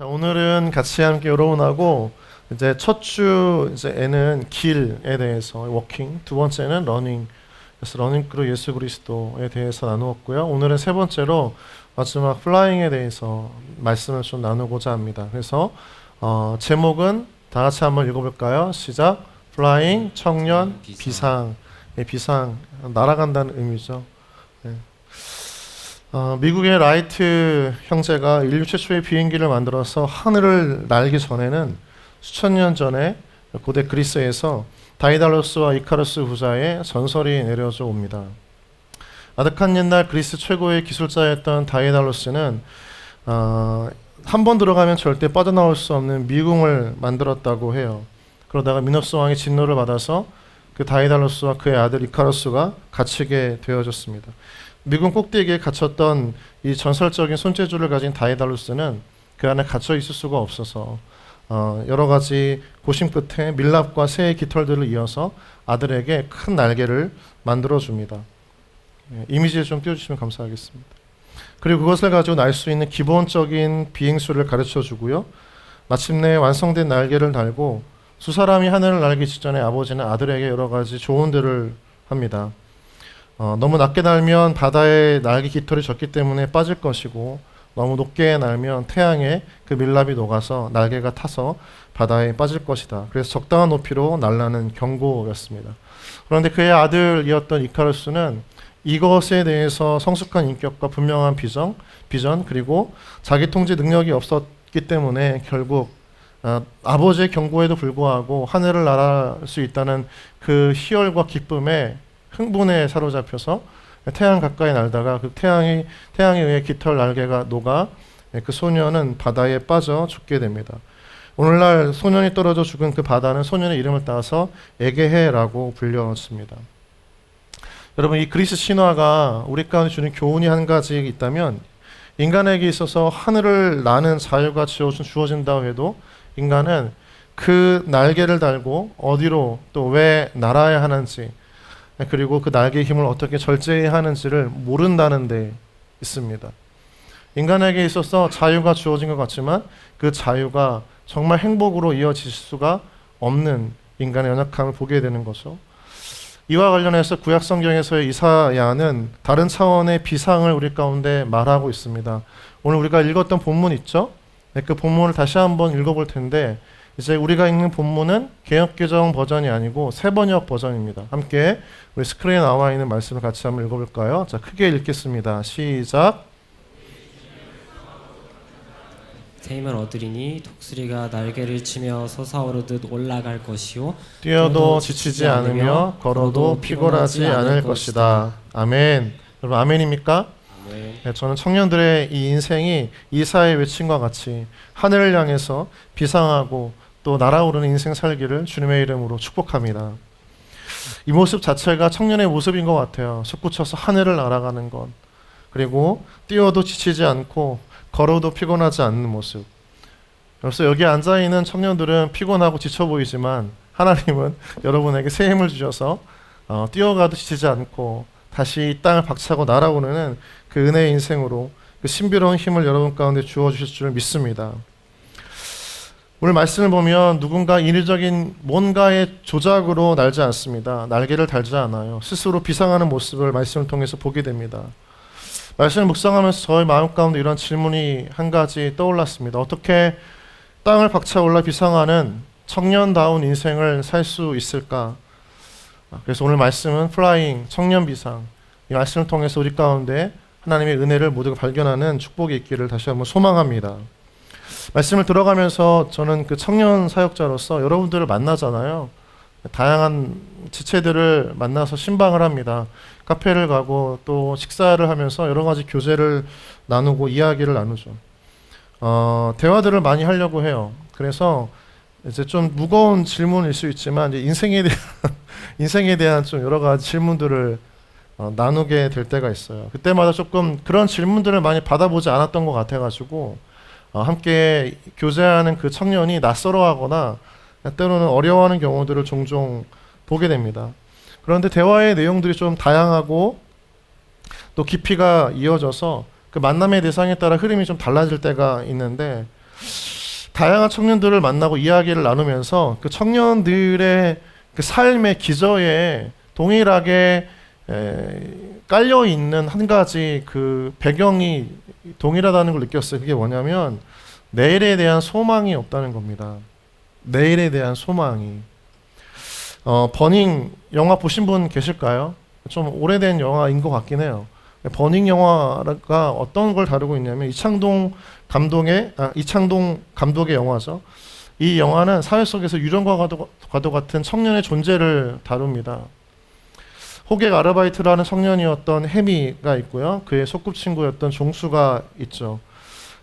자, 오늘은 같이 함께 여러분하고 이제 첫 주에는 길에 대해서 워킹, 두 번째는 러닝, 그래서 러닝크루 예수 그리스도에 대해서 나누었고요. 오늘은 세 번째로 마지막 플라잉에 대해서 말씀을 좀 나누고자 합니다. 그래서 제목은 다 같이 한번 읽어볼까요? 시작. 플라잉 청년 비상. 비상 날아간다는 의미죠. 네. 미국의 라이트 형제가 인류 최초의 비행기를 만들어서 하늘을 날기 전에는 수천 년 전에 고대 그리스에서 다이달로스와 이카루스 부자의 전설이 내려져 옵니다. 아득한 옛날 그리스 최고의 기술자였던 다이달로스는 한 번 들어가면 절대 빠져나올 수 없는 미궁을 만들었다고 해요. 그러다가 미너스 왕의 진노를 받아서 그 다이달로스와 그의 아들 이카루스가 갇히게 되어졌습니다. 미궁 꼭대기에 갇혔던 이 전설적인 손재주를 가진 다이달로스는 그 안에 갇혀 있을 수가 없어서 여러 가지 고심 끝에 밀랍과 새의 깃털들을 이어서 아들에게 큰 날개를 만들어 줍니다. 이미지에 좀 띄워주시면 감사하겠습니다. 그리고 그것을 가지고 날 수 있는 기본적인 비행수를 가르쳐 주고요. 마침내 완성된 날개를 달고 두 사람이 하늘을 날기 직전에 아버지는 아들에게 여러 가지 조언들을 합니다. 너무 낮게 날면 바다에 날개 깃털이 졌기 때문에 빠질 것이고 너무 높게 날면 태양에 그 밀랍이 녹아서 날개가 타서 바다에 빠질 것이다. 그래서 적당한 높이로 날라는 경고였습니다. 그런데 그의 아들이었던 이카루스는 이것에 대해서 성숙한 인격과 분명한 비전 그리고 자기 통제 능력이 없었기 때문에 결국 아버지의 경고에도 불구하고 하늘을 날아갈 수 있다는 그 희열과 기쁨에 흥분에 사로잡혀서 태양 가까이 날다가 그 태양에 의해 깃털 날개가 녹아 그 소년은 바다에 빠져 죽게 됩니다. 오늘날 소년이 떨어져 죽은 그 바다는 소년의 이름을 따서 에게해라고 불렸습니다. 여러분, 이 그리스 신화가 우리 가운데 주는 교훈이 한 가지 있다면 인간에게 있어서 하늘을 나는 자유가 주어진다고 해도 인간은 그 날개를 달고 어디로 또 왜 날아야 하는지 그리고 그 날개의 힘을 어떻게 절제해야 하는지를 모른다는 데 있습니다. 인간에게 있어서 자유가 주어진 것 같지만 그 자유가 정말 행복으로 이어질 수가 없는 인간의 연약함을 보게 되는 거죠. 이와 관련해서 구약 성경에서의 이사야는 다른 차원의 비상을 우리 가운데 말하고 있습니다. 오늘 우리가 읽었던 본문 있죠? 그 본문을 다시 한번 읽어볼 텐데 이제 우리가 읽는 본문은 개역개정 버전이 아니고 새번역 버전입니다. 함께 우리 스크린에 나와 있는 말씀을 같이 한번 읽어볼까요? 자, 크게 읽겠습니다. 시작. 새 힘을 얻으리니 독수리가 날개를 치며 솟아오르듯 올라갈 것이요 뛰어도 지치지 않으며 걸어도 피곤하지 않을 것이다. 아멘. 여러분 아멘입니까? 네, 저는 청년들의 이 인생이 이사의 외침과 같이 하늘을 향해서 비상하고 또 날아오르는 인생 살기를 주님의 이름으로 축복합니다. 이 모습 자체가 청년의 모습인 것 같아요. 솟구쳐서 하늘을 날아가는 것, 그리고 뛰어도 지치지 않고 걸어도 피곤하지 않는 모습. 그래서 여기 앉아있는 청년들은 피곤하고 지쳐 보이지만 하나님은 여러분에게 새 힘을 주셔서 뛰어가도 지치지 않고 다시 이 땅을 박차고 날아오르는 그 은혜의 인생으로 그 신비로운 힘을 여러분 가운데 주어주실 줄 믿습니다. 오늘 말씀을 보면 누군가 인위적인 뭔가의 조작으로 날지 않습니다. 날개를 달지 않아요. 스스로 비상하는 모습을 말씀을 통해서 보게 됩니다. 말씀을 묵상하면서 저의 마음 가운데 이런 질문이 한 가지 떠올랐습니다. 어떻게 땅을 박차 올라 비상하는 청년다운 인생을 살 수 있을까? 그래서 오늘 말씀은 플라잉, 청년 비상, 이 말씀을 통해서 우리 가운데 하나님의 은혜를 모두가 발견하는 축복이 있기를 다시 한번 소망합니다. 말씀을 들어가면서 저는 그 청년 사역자로서 여러분들을 만나잖아요. 다양한 지체들을 만나서 신방을 합니다. 카페를 가고 또 식사를 하면서 여러 가지 교제를 나누고 이야기를 나누죠. 대화들을 많이 하려고 해요. 그래서 이제 좀 무거운 질문일 수 있지만 이제 인생에 대한 좀 여러 가지 질문들을 나누게 될 때가 있어요. 그때마다 조금 그런 질문들을 많이 받아보지 않았던 것 같아가지고 함께 교제하는 그 청년이 낯설어하거나 때로는 어려워하는 경우들을 종종 보게 됩니다. 그런데 대화의 내용들이 좀 다양하고 또 깊이가 이어져서 그 만남의 대상에 따라 흐름이 좀 달라질 때가 있는데 다양한 청년들을 만나고 이야기를 나누면서 그 청년들의 그 삶의 기저에 동일하게 깔려 있는 한 가지 그 배경이 동일하다는 걸 느꼈어요. 그게 뭐냐면 내일에 대한 소망이 없다는 겁니다. 내일에 대한 소망이. 버닝 영화 보신 분 계실까요? 좀 오래된 영화인 것 같긴 해요. 버닝 영화가 어떤 걸 다루고 있냐면 이창동 감독의 영화죠. 이 영화는 사회 속에서 유령과도 같은 청년의 존재를 다룹니다. 호객 아르바이트라는 청년이었던 해미가 있고요. 그의 소꿉친구였던 종수가 있죠.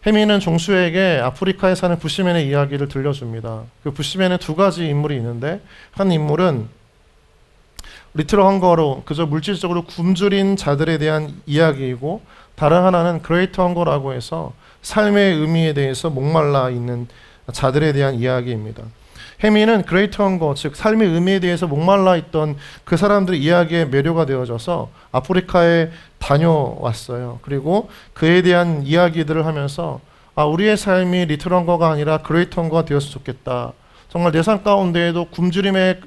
해미는 종수에게 아프리카에 사는 부시맨의 이야기를 들려줍니다. 그 부시맨은 두 가지 인물이 있는데 한 인물은 리틀 헝거로 그저 물질적으로 굶주린 자들에 대한 이야기이고 다른 하나는 그레이트 헝거라고 해서 삶의 의미에 대해서 목말라 있는 자들에 대한 이야기입니다. 해미는 그레이트 헝거, 즉 삶의 의미에 대해서 목말라 있던 그 사람들의 이야기에 매료가 되어져서 아프리카에 다녀왔어요. 그리고 그에 대한 이야기들을 하면서 우리의 삶이 리틀 헝거가 아니라 그레이트 헝거가 되었으면 좋겠다. 정말 내 삶 가운데에도 굶주림에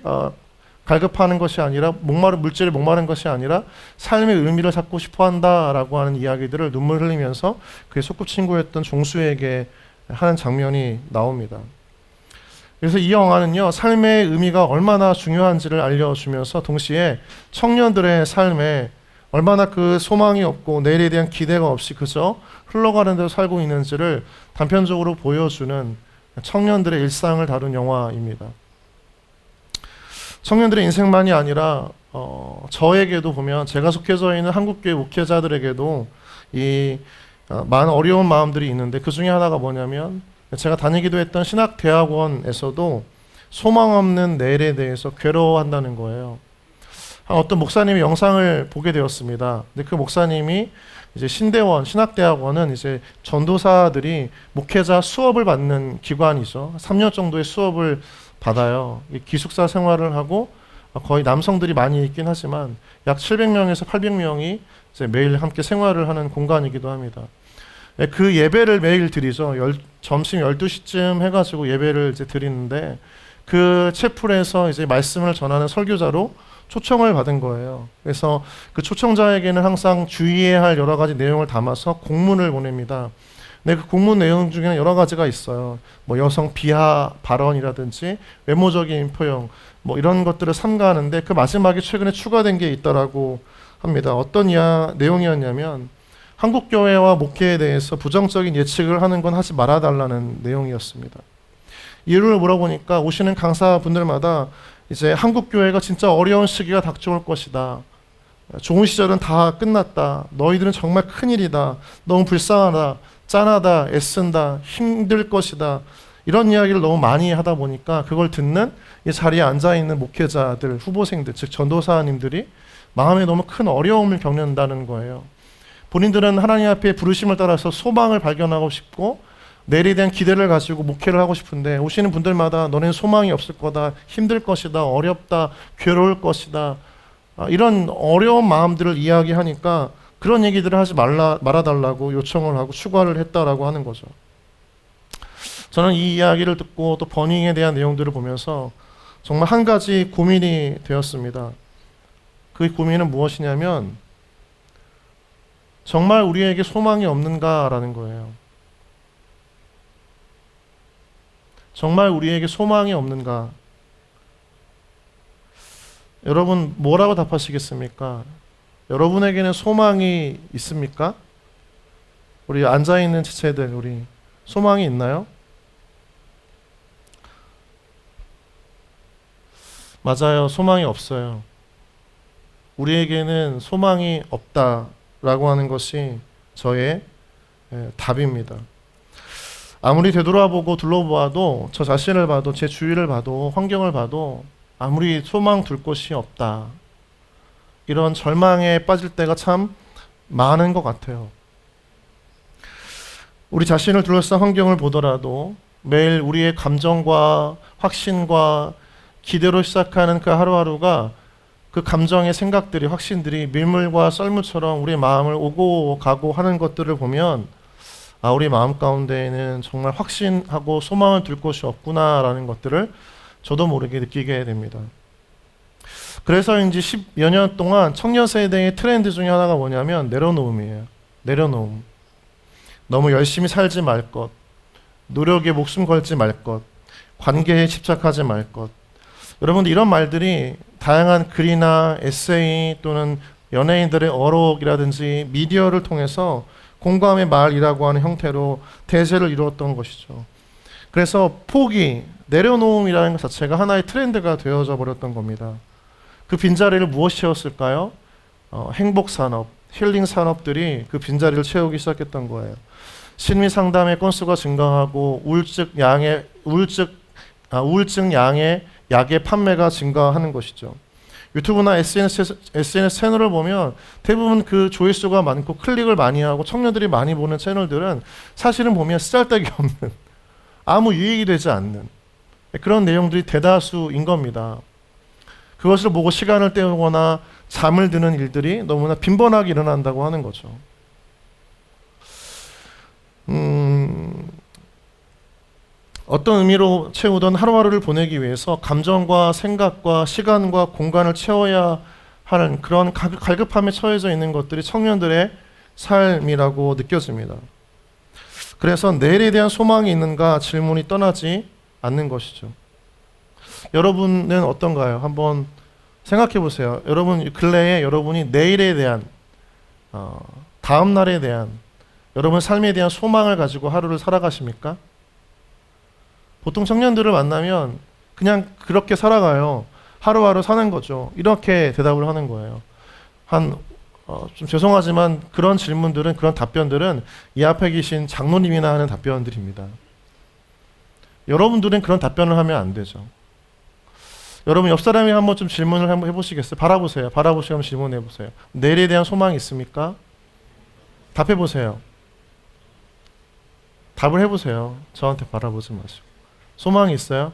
갈급하는 것이 아니라 물질에 목마른 것이 아니라 삶의 의미를 찾고 싶어한다라고 하는 이야기들을 눈물 흘리면서 그의 소꿉친구였던 종수에게 하는 장면이 나옵니다. 그래서 이 영화는요, 삶의 의미가 얼마나 중요한지를 알려주면서 동시에 청년들의 삶에 얼마나 그 소망이 없고 내일에 대한 기대가 없이 그저 흘러가는 대로 살고 있는지를 단편적으로 보여주는 청년들의 일상을 다룬 영화입니다. 청년들의 인생만이 아니라 저에게도 보면 제가 속해져 있는 한국교회 목회자들에게도 이 많은 어려운 마음들이 있는데 그 중에 하나가 뭐냐면 제가 다니기도 했던 신학대학원에서도 소망 없는 내일에 대해서 괴로워한다는 거예요. 어떤 목사님의 영상을 보게 되었습니다. 근데 그 목사님이 이제 신학대학원은 이제 전도사들이 목회자 수업을 받는 기관이죠. 3년 정도의 수업을 받아요. 기숙사 생활을 하고 거의 남성들이 많이 있긴 하지만 약 700명에서 800명이 이제 매일 함께 생활을 하는 공간이기도 합니다. 그 예배를 매일 드리죠. 점심 12시쯤 해가지고 예배를 이제 드리는데 그 채플에서 이제 말씀을 전하는 설교자로 초청을 받은 거예요. 그래서 그 초청자에게는 항상 주의해야 할 여러 가지 내용을 담아서 공문을 보냅니다. 근데 그 공문 내용 중에는 여러 가지가 있어요. 뭐 여성 비하 발언이라든지 외모적인 표현, 뭐 이런 것들을 삼가하는데 그 마지막에 최근에 추가된 게 있다라고 합니다. 어떤 내용이었냐면 한국 교회와 목회에 대해서 부정적인 예측을 하는 건 하지 말아달라는 내용이었습니다. 이유를 물어보니까 오시는 강사분들마다 이제 한국 교회가 진짜 어려운 시기가 닥쳐올 것이다. 좋은 시절은 다 끝났다. 너희들은 정말 큰일이다. 너무 불쌍하다. 짠하다. 애쓴다. 힘들 것이다. 이런 이야기를 너무 많이 하다 보니까 그걸 듣는 이 자리에 앉아있는 목회자들, 후보생들, 즉 전도사님들이 마음에 너무 큰 어려움을 겪는다는 거예요. 본인들은 하나님 앞에 부르심을 따라서 소망을 발견하고 싶고 내일에 대한 기대를 가지고 목회를 하고 싶은데 오시는 분들마다 너네는 소망이 없을 거다, 힘들 것이다, 어렵다, 괴로울 것이다, 이런 어려운 마음들을 이야기하니까 그런 얘기들을 하지 말아달라고 요청을 하고 추가를 했다라고 하는 거죠. 저는 이 이야기를 듣고 또 버닝에 대한 내용들을 보면서 정말 한 가지 고민이 되었습니다. 그 고민은 무엇이냐면 정말 우리에게 소망이 없는가라는 거예요. 정말 우리에게 소망이 없는가? 여러분 뭐라고 답하시겠습니까? 여러분에게는 소망이 있습니까? 우리 앉아있는 지체들, 우리 소망이 있나요? 맞아요. 소망이 없어요. 우리에게는 소망이 없다라고 하는 것이 저의 답입니다. 아무리 되돌아보고 둘러보아도 저 자신을 봐도 제 주위를 봐도 환경을 봐도 아무리 소망 둘 곳이 없다. 이런 절망에 빠질 때가 참 많은 것 같아요. 우리 자신을 둘러싼 환경을 보더라도 매일 우리의 감정과 확신과 기대로 시작하는 그 하루하루가 그 감정의 생각들이 확신들이 밀물과 썰물처럼 우리의 마음을 오고 가고 하는 것들을 보면 우리 마음 가운데에는 정말 확신하고 소망을 둘 곳이 없구나라는 것들을 저도 모르게 느끼게 됩니다. 그래서인지 10여 년 동안 청년 세대의 트렌드 중에 하나가 뭐냐면 내려놓음이에요. 내려놓음. 너무 열심히 살지 말 것, 노력에 목숨 걸지 말 것, 관계에 집착하지 말 것. 여러분들 이런 말들이 다양한 글이나 에세이 또는 연예인들의 어록이라든지 미디어를 통해서 공감의 말이라고 하는 형태로 대세를 이루었던 것이죠. 그래서 포기, 내려놓음이라는 것 자체가 하나의 트렌드가 되어져 버렸던 겁니다. 그 빈자리를 무엇이 채웠을까요? 행복산업, 힐링 산업들이 그 빈자리를 채우기 시작했던 거예요. 심리 상담의 건수가 증가하고 우울증 양의 약의 판매가 증가하는 것이죠. 유튜브나 SNS 채널을 보면 대부분 그 조회수가 많고 클릭을 많이 하고 청년들이 많이 보는 채널들은 사실은 보면 쓰잘데기 없는, 아무 유익이 되지 않는 그런 내용들이 대다수인 겁니다. 그것을 보고 시간을 때우거나 잠을 드는 일들이 너무나 빈번하게 일어난다고 하는 거죠. 어떤 의미로 채우던 하루하루를 보내기 위해서 감정과 생각과 시간과 공간을 채워야 하는 그런 갈급함에 처해져 있는 것들이 청년들의 삶이라고 느껴집니다. 그래서 내일에 대한 소망이 있는가 질문이 떠나지 않는 것이죠. 여러분은 어떤가요? 한번 생각해 보세요. 여러분 근래에 여러분이 내일에 대한 다음 날에 대한 여러분 삶에 대한 소망을 가지고 하루를 살아가십니까? 보통 청년들을 만나면 그냥 그렇게 살아가요. 하루하루 사는 거죠. 이렇게 대답을 하는 거예요. 좀 죄송하지만 그런 질문들은, 그런 답변들은 이 앞에 계신 장로님이나 하는 답변들입니다. 여러분들은 그런 답변을 하면 안 되죠. 여러분 옆 사람이 한번 좀 질문을 한번 해보시겠어요? 바라보세요. 바라보시고 한번 질문해보세요. 내일에 대한 소망이 있습니까? 답해보세요. 답을 해보세요. 저한테 바라보지 마시고. 소망이 있어요?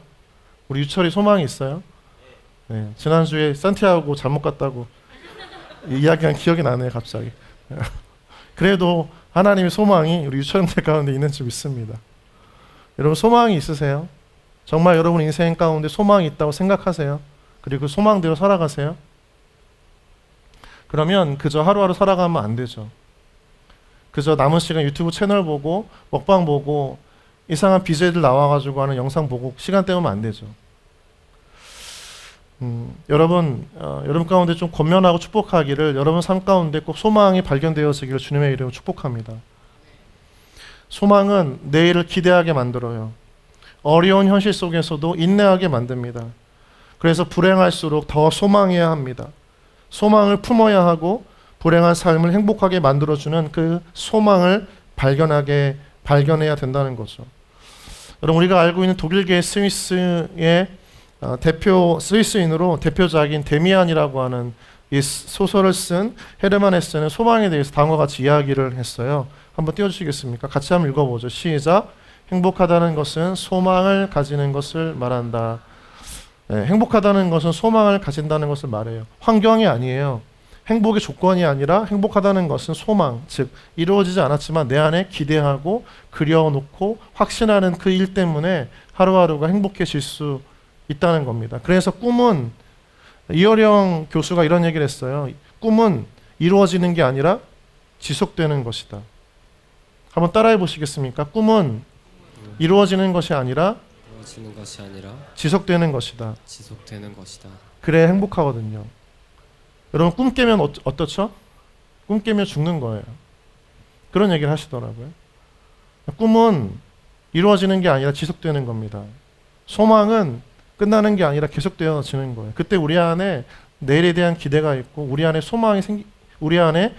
우리 유철이 소망이 있어요? 네, 지난주에 산티아고 잘못 갔다고 이야기한 기억이 나네요, 갑자기. 그래도 하나님의 소망이 우리 유철님들 가운데 있는 줄 믿습니다. 여러분 소망이 있으세요? 정말 여러분 인생 가운데 소망이 있다고 생각하세요? 그리고 그 소망대로 살아가세요? 그러면 그저 하루하루 살아가면 안 되죠. 그저 남은 시간 유튜브 채널 보고 먹방 보고 이상한 BJ들 나와가지고 하는 영상 보고 시간 때우면 안 되죠. 여러분 가운데 좀 권면하고 축복하기를, 여러분 삶 가운데 꼭 소망이 발견되어지기를 주님의 이름으로 축복합니다. 소망은 내일을 기대하게 만들어요. 어려운 현실 속에서도 인내하게 만듭니다. 그래서 불행할수록 더 소망해야 합니다. 소망을 품어야 하고 불행한 삶을 행복하게 만들어주는 그 소망을 발견해야 된다는 거죠. 여러분 우리가 알고 있는 독일계 스위스의 대표 스위스인으로 대표작인 데미안이라고 하는 이 소설을 쓴 헤르만 헤세는 소망에 대해서 다음과 같이 이야기를 했어요. 한번 띄워주시겠습니까? 같이 한번 읽어보죠. 시작. 행복하다는 것은 소망을 가지는 것을 말한다. 네, 행복하다는 것은 소망을 가진다는 것을 말해요. 환경이 아니에요. 행복의 조건이 아니라 행복하다는 것은 소망, 즉 이루어지지 않았지만 내 안에 기대하고 그려놓고 확신하는 그 일 때문에 하루하루가 행복해질 수 있다는 겁니다. 그래서 꿈은, 이어령 교수가 이런 얘기를 했어요. 꿈은 이루어지는 게 아니라 지속되는 것이다. 한번 따라해 보시겠습니까? 꿈은 이루어지는 것이 아니라 지속되는 것이다. 그래 행복하거든요. 여러분 꿈 깨면 어떻죠? 꿈 깨면 죽는 거예요. 그런 얘기를 하시더라고요. 꿈은 이루어지는 게 아니라 지속되는 겁니다. 소망은 끝나는 게 아니라 계속되어지는 거예요. 그때 우리 안에 내일에 대한 기대가 있고 우리 안에 소망이 우리 안에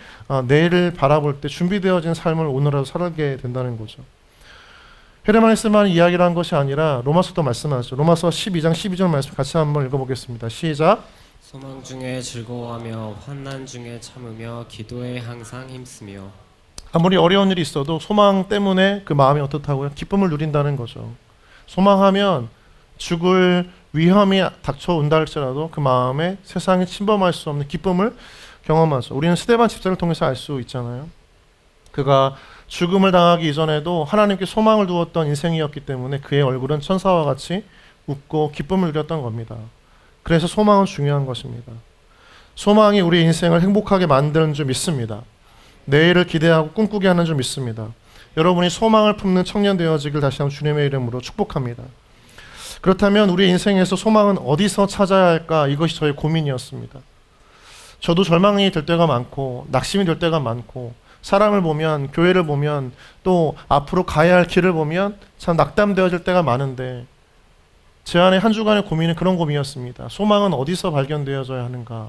내일을 바라볼 때 준비되어진 삶을 오늘라도 살게 된다는 거죠. 헤르만 헤세만 이야기를 한 것이 아니라 로마서도 말씀하죠. 로마서 12장 12절 말씀 같이 한번 읽어보겠습니다. 시작. 소망 중에 즐거워하며 환난 중에 참으며 기도에 항상 힘쓰며. 아무리 어려운 일이 있어도 소망 때문에 그 마음이 어떻다고요? 기쁨을 누린다는 거죠. 소망하면 죽을 위험이 닥쳐온다 할지라도 그 마음에 세상에 침범할 수 없는 기쁨을 경험하죠. 우리는 스데반 집사를 통해서 알 수 있잖아요. 그가 죽음을 당하기 이전에도 하나님께 소망을 두었던 인생이었기 때문에 그의 얼굴은 천사와 같이 웃고 기쁨을 누렸던 겁니다. 그래서 소망은 중요한 것입니다. 소망이 우리 인생을 행복하게 만드는 줄 믿습니다. 내일을 기대하고 꿈꾸게 하는 줄 믿습니다. 여러분이 소망을 품는 청년 되어지길 다시 한번 주님의 이름으로 축복합니다. 그렇다면 우리 인생에서 소망은 어디서 찾아야 할까? 이것이 저의 고민이었습니다. 저도 절망이 될 때가 많고 낙심이 될 때가 많고 사람을 보면, 교회를 보면, 또 앞으로 가야 할 길을 보면 참 낙담되어질 때가 많은데 제 안에 한 주간의 고민은 그런 고민이었습니다. 소망은 어디서 발견되어져야 하는가?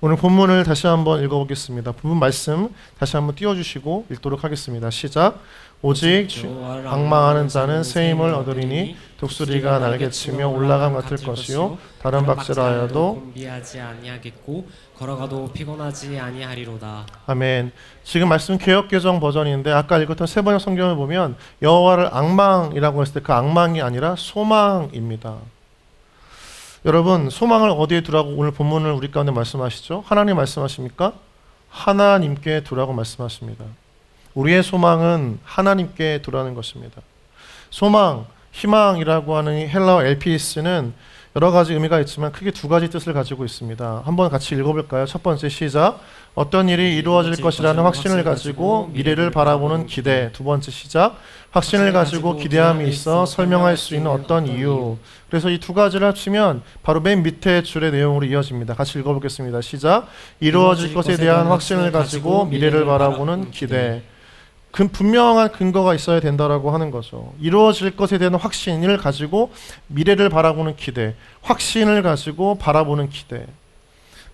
오늘 본문을 다시 한번 읽어보겠습니다. 본문 말씀 다시 한번 띄워주시고 읽도록 하겠습니다. 시작. 오직 악망하는 자는 새 힘을 얻으리니 독수리가 날개치며 올라감 같을 것이요 다른 박질하여도 곤비하지 아니하겠고 걸어가도 피곤하지 아니하리로다. 아멘. 지금 말씀 개역개정 버전인데 아까 읽었던 세 번역 성경을 보면 여호와를 악망이라고 했을 때 그 악망이 아니라 소망입니다. 여러분, 소망을 어디에 두라고 오늘 본문을 우리 가운데 말씀하시죠? 하나님 말씀하십니까? 하나님께 두라고 말씀하십니다. 우리의 소망은 하나님께 두라는 것입니다. 소망, 희망이라고 하는 이 헬라어 엘피스는 여러 가지 의미가 있지만 크게 두 가지 뜻을 가지고 있습니다. 한번 같이 읽어볼까요? 첫 번째 시작. 어떤 일이 이루어질 것이라는 확신을 가지고 미래를 바라보는 기대. 두 번째 시작. 확신을 가지고 기대함이 있어 설명할 수 있는 어떤 이유. 그래서 이 두 가지를 합치면 바로 맨 밑에 줄의 내용으로 이어집니다. 같이 읽어보겠습니다. 시작. 이루어질 것에 대한 확신을 가지고 미래를 바라보는 기대. 분명한 근거가 있어야 된다라고 하는 거죠. 이루어질 것에 대한 확신을 가지고 미래를 바라보는 기대, 확신을 가지고 바라보는 기대.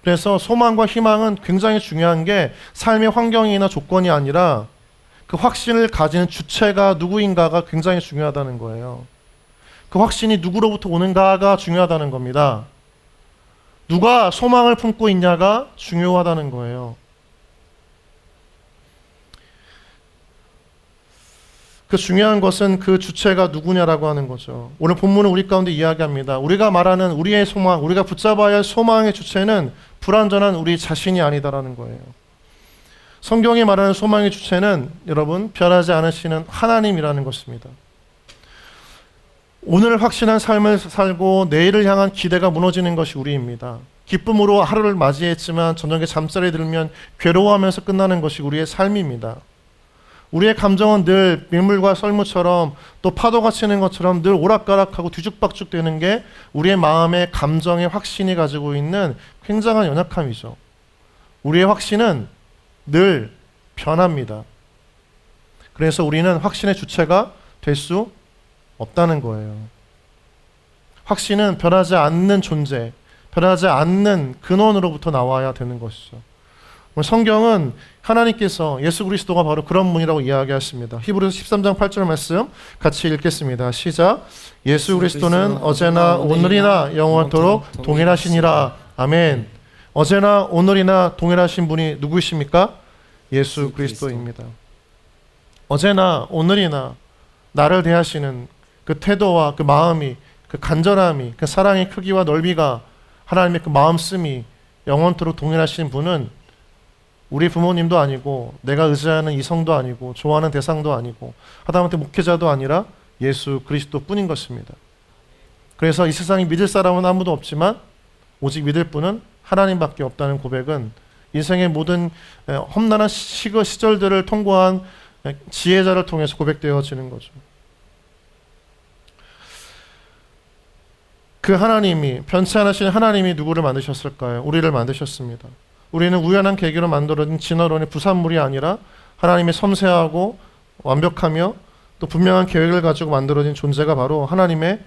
그래서 소망과 희망은 굉장히 중요한 게 삶의 환경이나 조건이 아니라 그 확신을 가지는 주체가 누구인가가 굉장히 중요하다는 거예요. 그 확신이 누구로부터 오는가가 중요하다는 겁니다. 누가 소망을 품고 있냐가 중요하다는 거예요. 그 중요한 것은 그 주체가 누구냐라고 하는 거죠. 오늘 본문은 우리 가운데 이야기합니다. 우리가 말하는 우리의 소망, 우리가 붙잡아야 할 소망의 주체는 불완전한 우리 자신이 아니다라는 거예요. 성경이 말하는 소망의 주체는 여러분 변하지 않으시는 하나님이라는 것입니다. 오늘 확신한 삶을 살고 내일을 향한 기대가 무너지는 것이 우리입니다. 기쁨으로 하루를 맞이했지만 저녁에 잠자리에 들면 괴로워하면서 끝나는 것이 우리의 삶입니다. 우리의 감정은 늘 밀물과 썰무처럼 또 파도가 치는 것처럼 늘 오락가락하고 뒤죽박죽 되는 게 우리의 마음의 감정의 확신이 가지고 있는 굉장한 연약함이죠. 우리의 확신은 늘 변합니다. 그래서 우리는 확신의 주체가 될 수 없다는 거예요. 확신은 변하지 않는 존재, 변하지 않는 근원으로부터 나와야 되는 것이죠. 성경은 하나님께서 예수 그리스도가 바로 그런 분이라고 이야기하십니다. 히브리서 13장 8절 말씀 같이 읽겠습니다. 시작. 예수 그리스도는 어제나 오늘이나 영원토록 동일하시니라. 아멘. 어제나 오늘이나 동일하신 분이 누구이십니까? 예수 그리스도입니다. 어제나 오늘이나 나를 대하시는 그 태도와 그 마음이, 그 간절함이, 그 사랑의 크기와 넓이가, 하나님의 그 마음씀이 영원토록 동일하신 분은 우리 부모님도 아니고 내가 의지하는 이성도 아니고 좋아하는 대상도 아니고 하다못해 목회자도 아니라 예수 그리스도 뿐인 것입니다. 그래서 이 세상에 믿을 사람은 아무도 없지만 오직 믿을 분은 하나님밖에 없다는 고백은 인생의 모든 험난한 시절들을 통과한 지혜자를 통해서 고백되어지는 거죠. 그 하나님이, 변치 않으신 하나님이 누구를 만드셨을까요? 우리를 만드셨습니다. 우리는 우연한 계기로 만들어진 진화론의 부산물이 아니라 하나님의 섬세하고 완벽하며 또 분명한 계획을 가지고 만들어진 존재가 바로 하나님의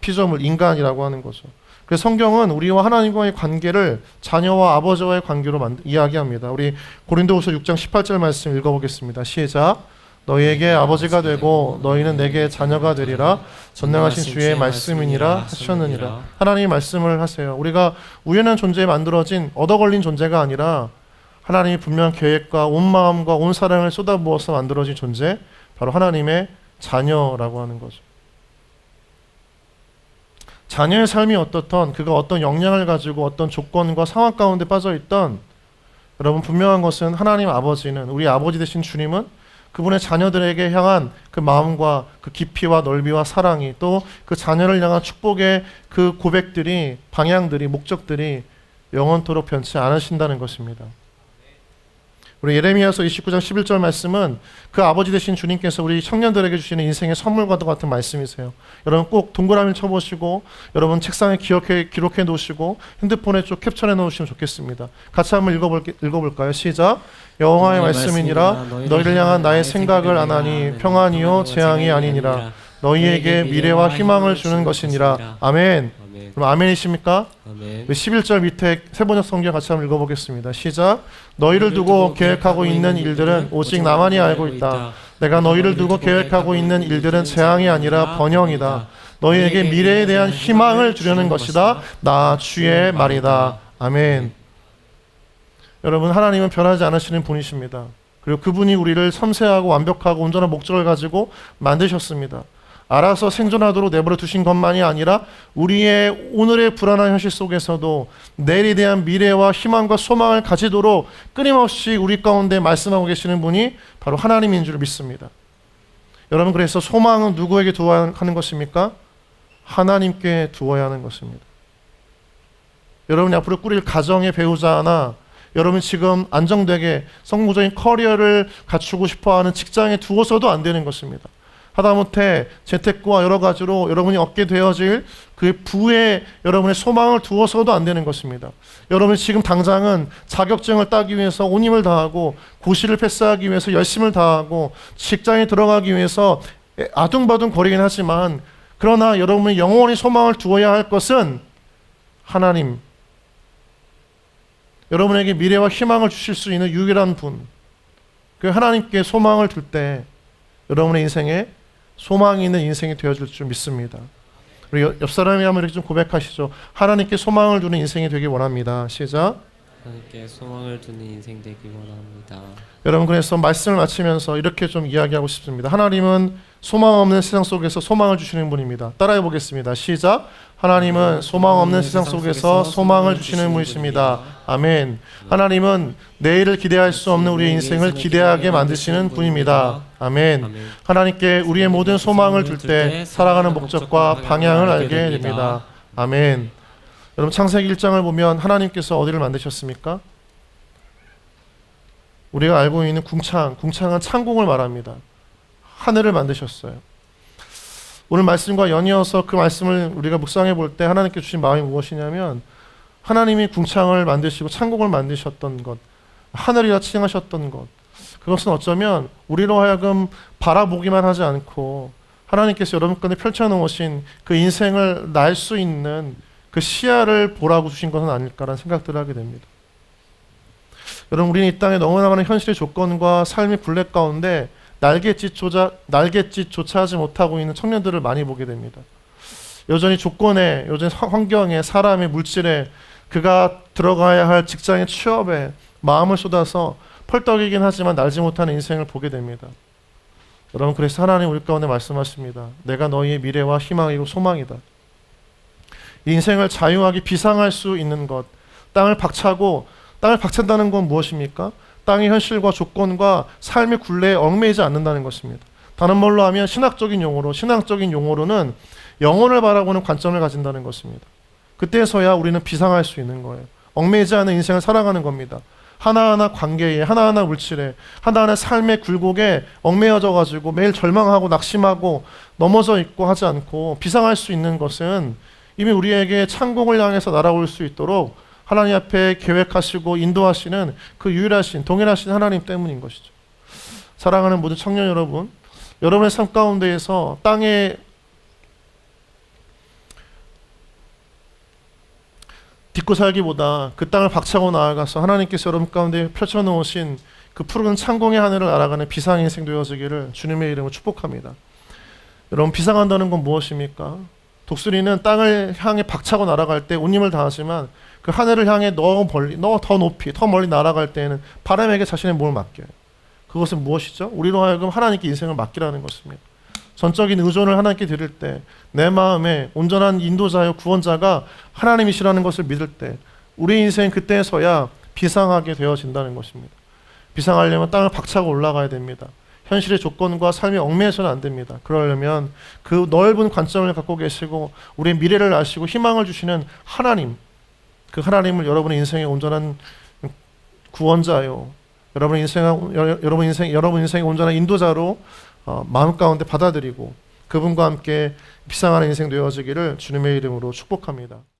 피조물, 인간이라고 하는 거죠. 그래서 성경은 우리와 하나님과의 관계를 자녀와 아버지와의 관계로 이야기합니다. 우리 고린도후서 6장 18절 말씀 읽어보겠습니다. 시작. 너희에게 아버지가 되고 너희는 내게 자녀가 되리라. 전능하신 주의 말씀이니라 하셨느니라. 하나님이 말씀을 하세요. 우리가 우연한 존재에 만들어진 얻어걸린 존재가 아니라 하나님이 분명한 계획과 온 마음과 온 사랑을 쏟아부어서 만들어진 존재, 바로 하나님의 자녀라고 하는 거죠. 자녀의 삶이 어떻던, 그가 어떤 역량을 가지고 어떤 조건과 상황 가운데 빠져있던 여러분 분명한 것은 하나님 아버지는, 우리 아버지 되신 주님은 그분의 자녀들에게 향한 그 마음과 그 깊이와 넓이와 사랑이, 또 그 자녀를 향한 축복의 그 고백들이, 방향들이, 목적들이 영원토록 변치 않으신다는 것입니다. 우리 예레미야서 29장 11절 말씀은 그 아버지 되신 주님께서 우리 청년들에게 주시는 인생의 선물과도 같은 말씀이세요. 여러분 꼭 동그라미를 쳐보시고, 여러분 책상에 기록해 놓으시고, 핸드폰에 좀 캡처해 놓으시면 좋겠습니다. 같이 한번 읽어볼까요? 시작. 여호와의 말씀이니라 너희를 향한 나의 생각을 아나니 평안이요 재앙이 아니니라. 너희에게 미래와 희망을 주는 것이니라. 아멘. 그럼 아멘이십니까? 아멘. 11절 밑에 세번역 성경 같이 한번 읽어보겠습니다. 시작. 너희를 두고 계획하고 있는 일들은 오직 나만이 알고 있다. 내가 너희를 두고 계획하고 있는 일들은 재앙이 아니라 번영이다. 너희에게 미래에 대한 희망을 주려는 것이다. 나 주의 말이다. 아멘. 여러분, 하나님은 변하지 않으시는 분이십니다. 그리고 그분이 우리를 섬세하고 완벽하고 온전한 목적을 가지고 만드셨습니다. 알아서 생존하도록 내버려 두신 것만이 아니라 우리의 오늘의 불안한 현실 속에서도 내일에 대한 미래와 희망과 소망을 가지도록 끊임없이 우리 가운데 말씀하고 계시는 분이 바로 하나님인 줄 믿습니다. 여러분, 그래서 소망은 누구에게 두어야 하는 것입니까? 하나님께 두어야 하는 것입니다. 여러분이 앞으로 꾸릴 가정의 배우자나 여러분 지금 안정되게 성공적인 커리어를 갖추고 싶어하는 직장에 두어서도 안 되는 것입니다. 하다못해 재테크와 여러 가지로 여러분이 얻게 되어질 그 부에 여러분의 소망을 두어서도 안 되는 것입니다. 여러분이 지금 당장은 자격증을 따기 위해서 온 힘을 다하고 고시를 패스하기 위해서 열심을 다하고 직장에 들어가기 위해서 아둥바둥 거리긴 하지만, 그러나 여러분이 영원히 소망을 두어야 할 것은 하나님, 여러분에게 미래와 희망을 주실 수 있는 유일한 분, 그 하나님께 소망을 둘 때 여러분의 인생에 소망이 있는 인생이 되어줄 줄 믿습니다. 우리 옆 사람이 한번 이렇게 좀 고백하시죠. 하나님께 소망을 두는 인생이 되길 원합니다. 시작. 하나님께 소망을 두는 인생 되기 원합니다. 여러분, 그래서 말씀을 마치면서 이렇게 좀 이야기하고 싶습니다. 하나님은 소망 없는 세상 속에서 소망을 주시는 분입니다. 따라해 보겠습니다. 시작. 하나님은 소망 없는 세상 속에서 소망을 주시는 분이십니다. 아멘. 하나님은 내일을 기대할 수 없는 우리의 인생을 기대하게 만드시는 분입니다. 아멘. 하나님께 우리의 모든 소망을 둘 때 살아가는 목적과 방향을 알게 됩니다. 아멘. 여러분, 창세기 1장을 보면 하나님께서 어디를 만드셨습니까? 우리가 알고 있는 궁창은 창공을 말합니다. 하늘을 만드셨어요. 오늘 말씀과 연이어서 그 말씀을 우리가 묵상해 볼 때 하나님께 주신 마음이 무엇이냐면, 하나님이 궁창을 만드시고 창공을 만드셨던 것, 하늘이라 칭하셨던 것, 그것은 어쩌면 우리로 하여금 바라보기만 하지 않고 하나님께서 여러분 가운데 펼쳐놓으신 그 인생을 날 수 있는 그 시야를 보라고 주신 것은 아닐까라는 생각들을 하게 됩니다. 여러분, 우리는 이 땅에 너무나 많은 현실의 조건과 삶의 굴레 가운데 날갯짓조차 하지 못하고 있는 청년들을 많이 보게 됩니다. 여전히 조건에, 여전히 환경에, 사람의 물질에, 그가 들어가야 할 직장의 취업에 마음을 쏟아서 펄떡이긴 하지만 날지 못하는 인생을 보게 됩니다. 여러분, 그래서 하나님 우리 가운데 말씀하십니다. 내가 너희의 미래와 희망이고 소망이다. 인생을 자유하게 비상할 수 있는 것, 땅을 박찬다는 건 무엇입니까? 땅의 현실과 조건과 삶의 굴레에 얽매이지 않는다는 것입니다. 다른 말로 하면 신앙적인 용어로는 영혼을 바라보는 관점을 가진다는 것입니다. 그때서야 우리는 비상할 수 있는 거예요. 얽매이지 않은 인생을 살아가는 겁니다. 하나하나 관계에, 하나하나 물질에, 하나하나 삶의 굴곡에 얽매여져 가지고 매일 절망하고 낙심하고 넘어져 있고 하지 않고 비상할 수 있는 것은 이미 우리에게 창공을 향해서 날아올 수 있도록 하나님 앞에 계획하시고 인도하시는 그 유일하신, 동일하신 하나님 때문인 것이죠. 사랑하는 모든 청년 여러분, 여러분의 삶 가운데에서 땅에 딛고 살기보다 그 땅을 박차고 나아가서 하나님께서 여러분 가운데 펼쳐놓으신 그 푸른 창공의 하늘을 날아가는 비상의 인생 되어지기를 주님의 이름으로 축복합니다. 여러분, 비상한다는 건 무엇입니까? 독수리는 땅을 향해 박차고 날아갈 때 온 힘을 다하지만 그 하늘을 향해 더 높이, 더 멀리 날아갈 때에는 바람에게 자신의 몸을 맡겨요. 그것은 무엇이죠? 우리로 하여금 하나님께 인생을 맡기라는 것입니다. 전적인 의존을 하나님께 드릴 때, 내 마음에 온전한 인도자요 구원자가 하나님이시라는 것을 믿을 때, 우리 인생 그때에서야 비상하게 되어진다는 것입니다. 비상하려면 땅을 박차고 올라가야 됩니다. 현실의 조건과 삶이 얽매여서는 안 됩니다. 그러려면 그 넓은 관점을 갖고 계시고 우리의 미래를 아시고 희망을 주시는 하나님, 그 하나님을 여러분의 인생의 온전한 구원자요, 여러분 인생의 온전한 인도자로 마음 가운데 받아들이고 그분과 함께 비상하는 인생 되어지기를 주님의 이름으로 축복합니다.